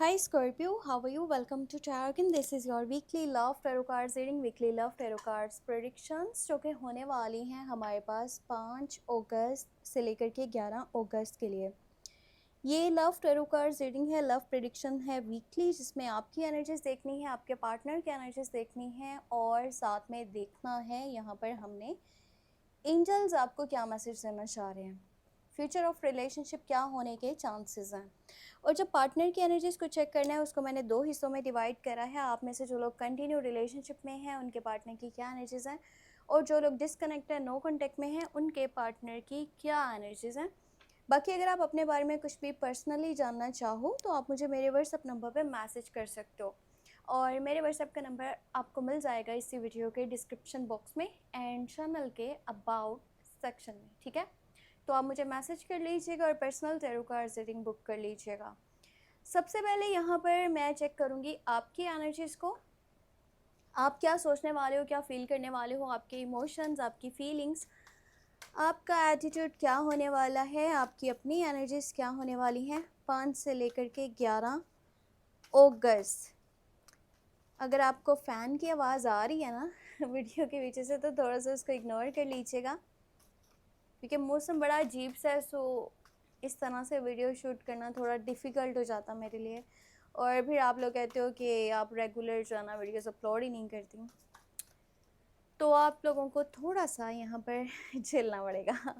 Hi Scorpio, how are you? Welcome to Tarot. This is your weekly love tarot cards reading, weekly love tarot cards predictions जो कि होने वाली हैं हमारे पास 5 अगस्त से लेकर के 11 अगस्त के लिए। ये लव tarot cards रीडिंग है, लव प्रेडिक्शन है वीकली, जिसमें आपकी एनर्जीज देखनी है, आपके पार्टनर की एनर्जीज देखनी है और साथ में देखना है यहाँ पर हमने एंजल्स आपको क्या मैसेज देना चाह रहे हैं, फ्यूचर ऑफ रिलेशनशिप क्या होने के चांसेस हैं। और जो पार्टनर की एनर्जीज को चेक करना है उसको मैंने 2 हिस्सों में डिवाइड करा है। आप में से जो लोग कंटिन्यू रिलेशनशिप में हैं उनके पार्टनर की क्या एनर्जीज हैं, और जो लोग डिसकनेक्ट है, नो कॉन्टेक्ट में हैं, उनके पार्टनर की क्या एनर्जीज हैं। बाकी अगर आप अपने बारे में कुछ भी पर्सनली जानना चाहो तो आप मुझे मेरे व्हाट्सएप नंबर पे मैसेज कर सकते हो, और मेरे व्हाट्सएप का नंबर आपको मिल जाएगा इसी वीडियो के डिस्क्रिप्शन बॉक्स में एंड चैनल के अबाउट सेक्शन में, ठीक है। तो आप मुझे मैसेज कर लीजिएगा और personal tarot card reading book कर लीजिएगा। सबसे पहले यहाँ पर मैं चेक करूँगी आपकी एनर्जीज़ को, आप क्या सोचने वाले हो, क्या फील करने वाले हो, आपके इमोशंस, आपकी फीलिंग्स, आपका एटीट्यूड क्या होने वाला है, आपकी अपनी एनर्जीज़ क्या होने वाली हैं 5 से लेकर के 11 अगस्त। अगर आपको फ़ैन की आवाज़ आ रही है ना वीडियो के पीछे से, तो थोड़ा सा उसको इग्नोर कर लीजिएगा, क्योंकि मौसम बड़ा अजीब सा है। सो इस तरह से वीडियो शूट करना थोड़ा डिफ़िकल्ट हो जाता मेरे लिए, और फिर आप लोग कहते हो कि आप रेगुलर जो है ना वीडियोस अपलोड ही नहीं करती, तो आप लोगों को थोड़ा सा यहाँ पर झेलना पड़ेगा।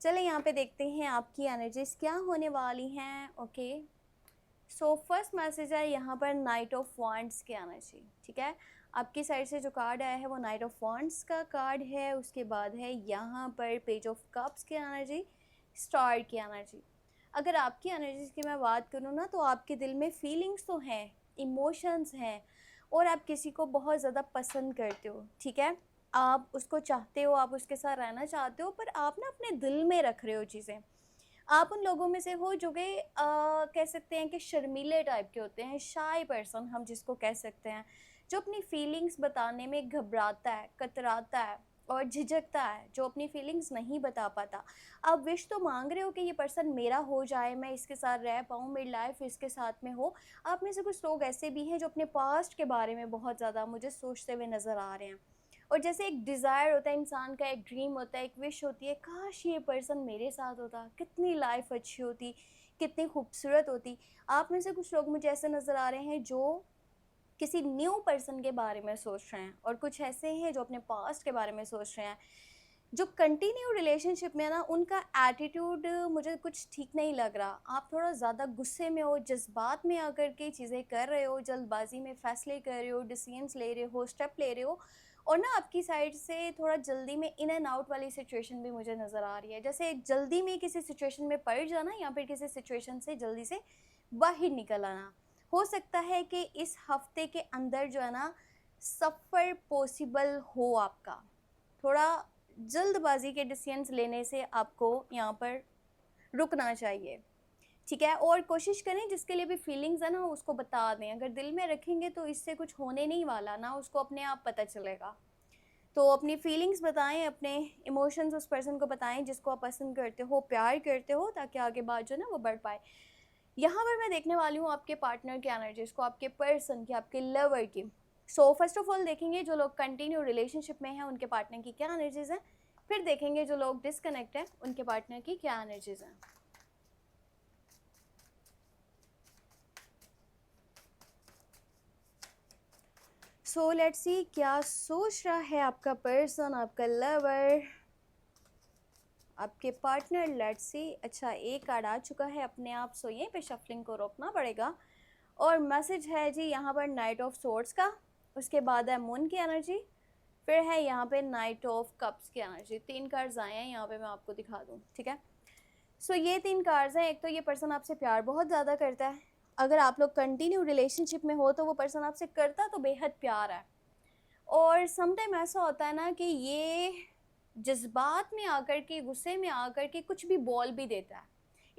चले यहाँ पे देखते हैं आपकी एनर्जीज क्या होने वाली हैं। ओके, सो फर्स्ट मैसेज है यहाँ पर नाइट ऑफ वांड्स की एनर्जी, ठीक है। आपकी साइड से जो कार्ड आया है वो नाइट ऑफ वांड्स का कार्ड है। उसके बाद है यहाँ पर पेज ऑफ कप्स की एनर्जी, स्टार की एनर्जी। अगर आपकी एनर्जीज की मैं बात करूँ ना, तो आपके दिल में फीलिंग्स तो हैं, इमोशंस हैं, और आप किसी को बहुत ज़्यादा पसंद करते हो, ठीक है। आप उसको चाहते हो, आप उसके साथ रहना चाहते हो, पर आप ना अपने दिल में रख रहे हो चीज़ें। आप उन लोगों में से हो जो कि कह सकते हैं कि शर्मीले टाइप के होते हैं, शाय पर्सन हम जिसको कह सकते हैं, जो अपनी फीलिंग्स बताने में घबराता है, कतराता है और झिझकता है, जो अपनी फीलिंग्स नहीं बता पाता। आप विश तो मांग रहे हो कि ये पर्सन मेरा हो जाए, मैं इसके साथ रह पाऊँ, मेरी लाइफ इसके साथ में हो। आप में से कुछ लोग ऐसे भी हैं जो अपने पास्ट के बारे में बहुत ज़्यादा मुझे सोचते हुए नज़र आ रहे हैं, और जैसे एक डिज़ायर होता है इंसान का, एक ड्रीम होता है, एक विश होती है, काश ये पर्सन मेरे साथ होता, कितनी लाइफ अच्छी होती, कितनी खूबसूरत होती। आप में से कुछ लोग मुझे ऐसे नज़र आ रहे हैं जो किसी न्यू पर्सन के बारे में सोच रहे हैं, और कुछ ऐसे हैं जो अपने पास्ट के बारे में सोच रहे हैं। जो कंटिन्यू रिलेशनशिप में है ना, उनका एटीट्यूड मुझे कुछ ठीक नहीं लग रहा। आप थोड़ा ज़्यादा गुस्से में हो, जज्बात में आकर के चीज़ें कर रहे हो, जल्दबाजी में फ़ैसले कर रहे हो, डिसीजंस ले रहे हो, स्टेप ले रहे हो, और ना आपकी साइड से थोड़ा जल्दी में इन एंड आउट वाली सिचुएशन भी मुझे नज़र आ रही है। जैसे जल्दी में किसी सिचुएशन में पड़ जाना, या फिर किसी सिचुएशन से जल्दी से बाहर निकल आना। हो सकता है कि इस हफ्ते के अंदर जो है ना सफ़र पॉसिबल हो आपका। थोड़ा जल्दबाजी के डिसीजंस लेने से आपको यहाँ पर रुकना चाहिए, ठीक है। और कोशिश करें जिसके लिए भी फीलिंग्स है ना उसको बता दें। अगर दिल में रखेंगे तो इससे कुछ होने नहीं वाला ना, उसको अपने आप पता चलेगा। तो अपनी फीलिंग्स बताएं, अपने इमोशंस उस पर्सन को बताएं जिसको आप पसंद करते हो, प्यार करते हो, ताकि आगे बात जो है ना वो बढ़ पाए। यहाँ पर मैं देखने वाली हूँ आपके पार्टनर की एनर्जीज को, आपके पर्सन की, आपके लवर की। सो फर्स्ट ऑफ ऑल देखेंगे जो लोग कंटिन्यू रिलेशनशिप में हैं उनके पार्टनर की क्या एनर्जीज हैं, फिर देखेंगे जो लोग डिसकनेक्ट हैं उनके पार्टनर की क्या एनर्जीज हैं। सो लेट्स सी क्या सोच रहा है आपका पर्सन, आपका लवर, आपके पार्टनर। Let's see. अच्छा, एक कार्ड आ चुका है अपने आप, सो यहीं पे शफलिंग को रोकना पड़ेगा। और मैसेज है जी यहाँ पर नाइट ऑफ सोर्ड्स का, उसके बाद है मून की एनर्जी, फिर है यहाँ पे नाइट ऑफ कप्स की एनर्जी। 3 कार्ड्स आए हैं यहाँ पे, मैं आपको दिखा दूँ, ठीक है। सो ये 3 कार्ड्स हैं। एक तो ये पर्सन आपसे प्यार बहुत ज़्यादा करता है। अगर आप लोग कंटिन्यू रिलेशनशिप में हो तो वो पर्सन आपसे करता तो बेहद प्यार है, और समटाइम ऐसा होता है ना कि ये जज्बात में आकर के, गुस्से में आकर के कुछ भी बोल भी देता है।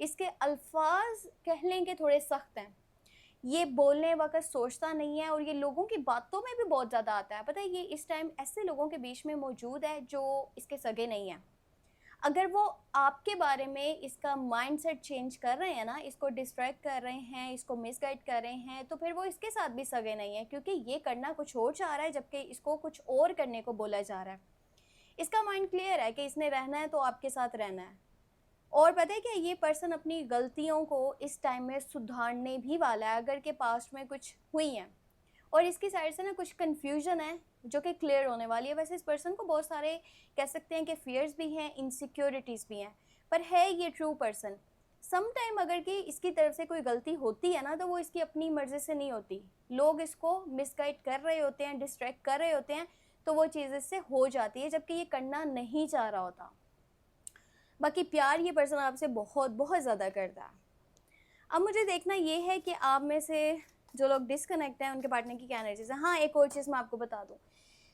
इसके अल्फाज कह लें कि थोड़े सख्त हैं, ये बोलने वक्त सोचता नहीं है, और ये लोगों की बातों में भी बहुत ज़्यादा आता है। पता है, ये इस टाइम ऐसे लोगों के बीच में मौजूद है जो इसके सगे नहीं हैं। अगर वो आपके बारे में इसका माइंडसेट चेंज कर रहे हैं ना, इसको डिस्ट्रैक्ट कर रहे हैं, इसको मिसगाइड कर रहे हैं, तो फिर वो इसके साथ भी सगे नहीं है, क्योंकि ये करना कुछ और चाह रहा है जबकि इसको कुछ और करने को बोला जा रहा है। इसका माइंड क्लियर है कि इसने रहना है तो आपके साथ रहना है। और पता है क्या, ये पर्सन अपनी गलतियों को इस टाइम में सुधारने भी वाला है, अगर के पास्ट में कुछ हुई हैं और इसकी साइड से ना कुछ कन्फ्यूजन है जो कि क्लियर होने वाली है। वैसे इस पर्सन को बहुत सारे कह सकते हैं कि फियर्स भी हैं, इनसिक्योरिटीज़ भी हैं, पर है ये ट्रू पर्सन। सम टाइम अगर कि इसकी तरफ से कोई गलती होती है ना, तो वो इसकी अपनी मर्ज़ी से नहीं होती, लोग इसको मिसगाइड कर रहे होते हैं, डिस्ट्रैक्ट कर रहे होते हैं, तो वो चीज़ इससे हो जाती है, जबकि ये करना नहीं चाह रहा होता। बाकी प्यार ये पर्सन आपसे बहुत बहुत ज़्यादा करता है। अब मुझे देखना ये है कि आप में से जो लोग डिस्कनेक्ट हैं उनके पार्टनर की क्या एनर्जीज है। हाँ, एक और चीज़ मैं आपको बता दूँ,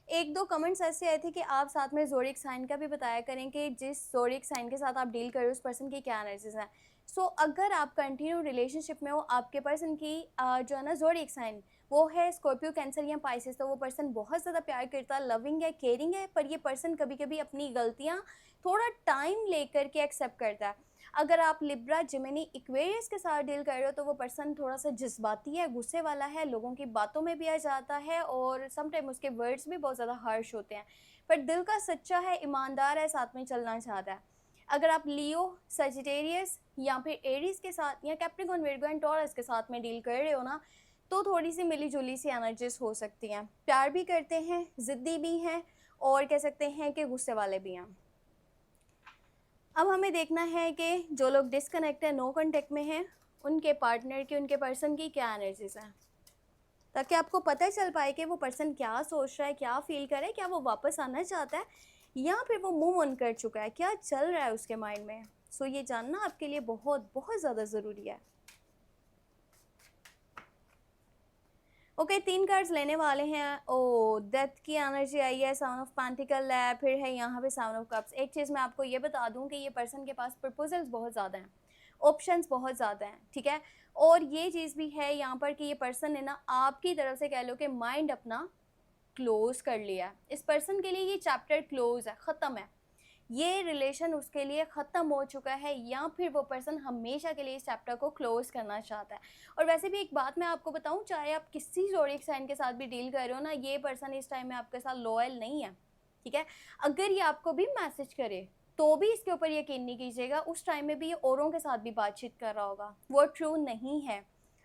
एक दो कमेंट्स ऐसे आए थे कि आप साथ में ज़ोडिएक साइन का भी बताया करें कि जिस ज़ोडिएक साइन के साथ आप डील कर रहे हो उस पर्सन की क्या एनर्जीज हैं। सो अगर आप कंटिन्यू रिलेशनशिप में हो, आपके पर्सन की जो है ना ज़ोडिएक साइन वो है स्कॉर्पियो, कैंसर या पाइसेस, तो वो पर्सन बहुत ज़्यादा प्यार करता है, लविंग है, केयरिंग है, पर ये पर्सन कभी कभी अपनी गलतियाँ थोड़ा टाइम लेकर के एक्सेप्ट करता है। अगर आप लिब्रा, जेमिनी, इक्वेरियस के साथ डील कर रहे हो तो वो पर्सन थोड़ा सा जज्बाती है, गुस्से वाला है, लोगों की बातों में भी आ जाता है और समटाइम उसके वर्ड्स भी बहुत ज़्यादा हार्श होते हैं, पर दिल का सच्चा है, ईमानदार है, साथ में चलना चाहता है। अगर आप लियो, सजिटेरियस या फिर एरीज के साथ या कैप्रिकॉर्न, वर्गो एंड टॉरस के साथ में डील कर रहे हो ना, तो थोड़ी सी मिली जुली सी एनर्जीज हो सकती हैं। प्यार भी करते हैं, ज़िद्दी भी हैं और कह सकते हैं कि गुस्से वाले भी हैं। अब हमें देखना है कि जो लोग डिस्कनेक्ट है, नो कांटेक्ट में हैं, उनके पार्टनर की, उनके पर्सन की क्या एनर्जीज हैं, ताकि आपको पता चल पाए कि वो पर्सन क्या सोच रहा है, क्या फील कर रहा है, क्या वो वापस आना चाहता है या फिर वो मूव ऑन कर चुका है, क्या चल रहा है उसके माइंड में। सो ये जानना आपके लिए बहुत बहुत ज़्यादा ज़रूरी है। ओके, 3 कार्ड्स लेने वाले हैं। ओ, डेथ की एनर्जी आई है, सेवन ऑफ पेंटिकल है, फिर है यहाँ पे सेवन ऑफ कप्स। एक चीज़ मैं आपको ये बता दूँ कि ये पर्सन के पास प्रपोजल्स बहुत ज़्यादा हैं, ऑप्शंस बहुत ज़्यादा हैं, ठीक है। और ये चीज़ भी है यहाँ पर कि ये पर्सन ने ना आपकी तरफ से कह लो कि माइंड अपना क्लोज कर लिया है। इस पर्सन के लिए ये चैप्टर क्लोज है, ख़त्म है, ये रिलेशन उसके लिए ख़त्म हो चुका है, या फिर वो पर्सन हमेशा के लिए इस चैप्टर को क्लोज़ करना चाहता है। और वैसे भी एक बात मैं आपको बताऊं, चाहे आप किसी ज़ोडिएक साइन के साथ भी डील कर रहे हो ना, ये पर्सन इस टाइम में आपके साथ लॉयल नहीं है, ठीक है। अगर ये आपको भी मैसेज करे तो भी इसके ऊपर यकीन नहीं कीजिएगा, उस टाइम में भी ये औरों के साथ भी बातचीत कर रहा होगा, वो ट्रू नहीं है।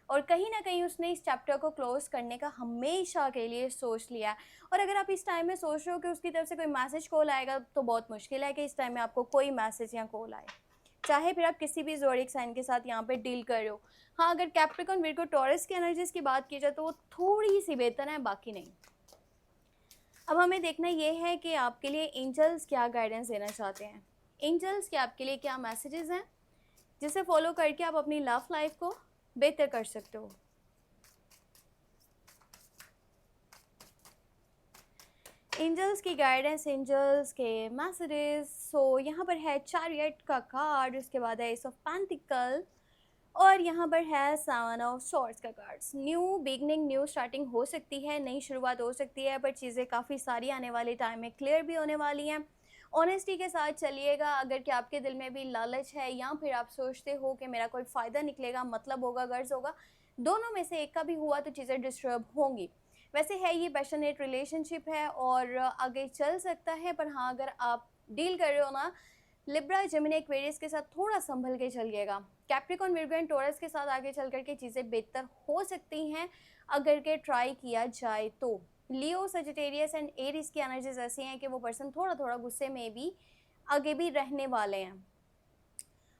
और कहीं ना कहीं उसने इस चैप्टर को क्लोज करने का हमेशा के लिए सोच लिया है। और अगर आप इस टाइम में सोच रहे हो कि उसकी तरफ से कोई मैसेज कॉल आएगा, तो बहुत मुश्किल है कि इस टाइम में आपको कोई मैसेज या कॉल आए, चाहे फिर आप किसी भी ज़ोडिएक साइन के साथ यहाँ पे डील कर रहे हो। हाँ, अगर कैप्रिकॉर्न, विर्गो, टॉरस की एनर्जीज की बात की जाए तो वो थोड़ी सी बेहतर है, बाकी नहीं। अब हमें देखना ये है कि आपके लिए एंजल्स क्या गाइडेंस देना चाहते हैं, एंजल्स के आपके लिए क्या मैसेजेस हैं जिसे फॉलो करके आप अपनी लव लाइफ को बेहतर कर सकते हो। एंजल्स की गाइडेंस, एंजल्स के मैसेजेस। सो यहाँ पर है चैरियट का कार्ड, उसके बाद है एस ऑफ पेंटिकल और यहाँ पर है सेवन ऑफ सॉर्ड्स का cards. New beginning, new starting हो सकती है, नई शुरुआत हो सकती है, पर चीज़ें काफ़ी सारी आने वाले टाइम में क्लियर भी होने वाली हैं। ऑनेस्टी के साथ चलिएगा। अगर कि आपके दिल में भी लालच है या फिर आप सोचते हो कि मेरा कोई फ़ायदा निकलेगा, मतलब होगा, गर्ज होगा, दोनों में से एक का भी हुआ तो चीज़ें डिस्टर्ब होंगी। वैसे है ये पैशनेट रिलेशनशिप है और आगे चल सकता है, पर हाँ, अगर आप डील कर रहे हो ना लिब्रा, जेमिनी, एक्वेरियस के साथ, थोड़ा संभल के चलिएगा। कैप्रिकॉर्न, विर्गो एंड टॉरस के साथ आगे चल करके चीज़ें बेहतर हो सकती हैं अगर के ट्राई किया जाए तो। लियो, सजिटेरियस एंड एरीज की एनर्जीज ऐसी हैं कि वो पर्सन थोड़ा थोड़ा गुस्से में भी आगे भी रहने वाले हैं।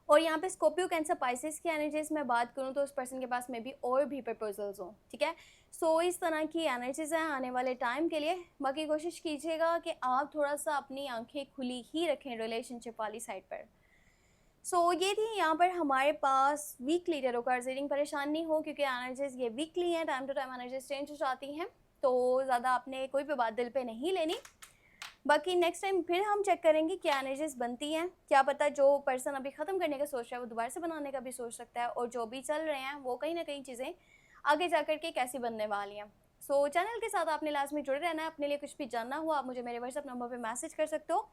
और यहाँ पे स्कॉर्पियो, कैंसर, पाइसेस की एनर्जीज में बात करूँ तो उस पर्सन के पास में भी और भी प्रपोजल्स हों, ठीक है। सो इस तरह की एनर्जीज हैं आने वाले टाइम के लिए। बाकी कोशिश कीजिएगा कि आप थोड़ा सा अपनी आंखें खुली ही रखें रिलेशनशिप वाली साइड पर। सो ये थी यहाँ पर हमारे पास वीकली टैरो कार्ड्स रीडिंग। परेशान नहीं हो, क्योंकि एनर्जीज ये वीकली हैं, time to time energies change हो जाती हैं, तो ज़्यादा आपने कोई भी बात दिल पे नहीं लेनी। बाकी नेक्स्ट टाइम फिर हम चेक करेंगे क्या एनर्जीज बनती हैं। क्या पता जो पर्सन अभी ख़त्म करने का सोच रहा है वो दोबारा से बनाने का भी सोच सकता है, और जो भी चल रहे हैं वो कहीं ना कहीं चीज़ें आगे जा कर के कैसी बनने वाली हैं। सो चैनल के साथ आपने लास्ट में जुड़े रहना है। अपने लिए कुछ भी जानना हुआ आप मुझे मेरे व्हाट्सएप नंबर पे मैसेज कर सकते हो।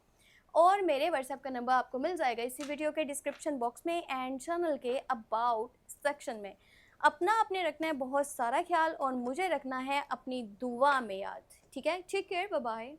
और मेरे व्हाट्सएप का नंबर आपको मिल जाएगा इसी वीडियो के डिस्क्रिप्शन बॉक्स में एंड चैनल के अबाउट सेक्शन में। अपना आपने रखना है बहुत सारा ख्याल और मुझे रखना है अपनी दुआ में याद। ठीक है, टेक केयर, बाय बाय।